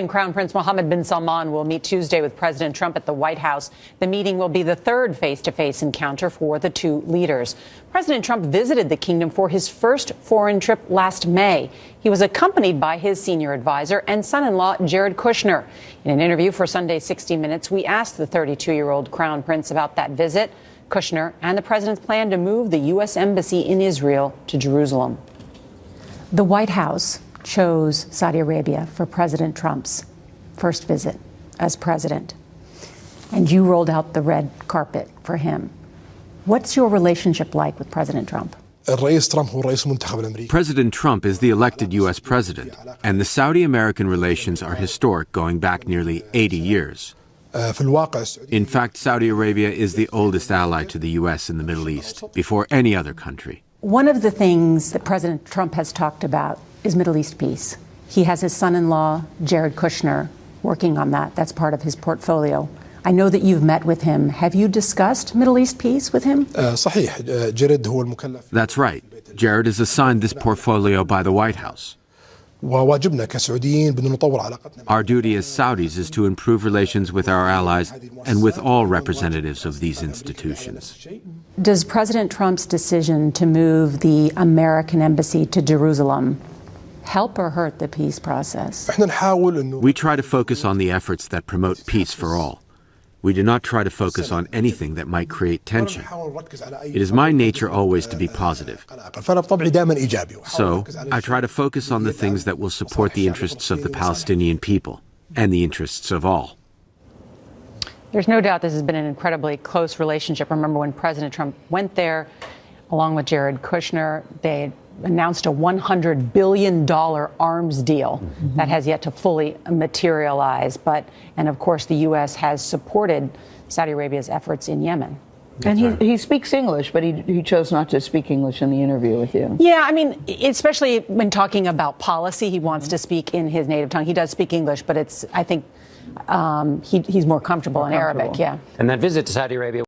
Crown Prince Mohammed bin Salman will meet Tuesday with President Trump at the White House. The meeting will be the third face-to-face encounter for the two leaders. President Trump visited the kingdom for his first foreign trip last May. He was accompanied by his senior advisor and son-in-law, Jared Kushner. In an interview for Sunday's 60 Minutes, we asked the 32-year-old Crown Prince about that visit, Kushner, and the president's plan to move the U.S. Embassy in Israel to Jerusalem. The White House chose Saudi Arabia for President Trump's first visit as president, and you rolled out the red carpet for him. What's your relationship like with President Trump? President Trump is the elected U.S. president, and the Saudi-American relations are historic, going back nearly 80 years. In fact, Saudi Arabia is the oldest ally to the U.S. in the Middle East, before any other country. One of the things that President Trump has talked about is Middle East peace. He has his son-in-law, Jared Kushner, working on that. That's part of his portfolio. I know that you've met with him. Have you discussed Middle East peace with him? That's right. Jared is assigned this portfolio by the White House. Our duty as Saudis is to improve relations with our allies and with all representatives of these institutions. Does President Trump's decision to move the American embassy to Jerusalem help or hurt the peace process? We try to focus on the efforts that promote peace for all. We do not try to focus on anything that might create tension. It is my nature always to be positive. So, I try to focus on the things that will support the interests of the Palestinian people and the interests of all. There's no doubt this has been an incredibly close relationship. Remember when President Trump went there, along with Jared Kushner, they announced a $100 billion arms deal that has yet to fully materialize. And of course, the U.S. has supported Saudi Arabia's efforts in Yemen. And he speaks English, but he chose not to speak English in the interview with you. Yeah, I mean, especially when talking about policy, he wants to speak in his native tongue. He does speak English, but I think he's more comfortable in Arabic, yeah. And that visit to Saudi Arabia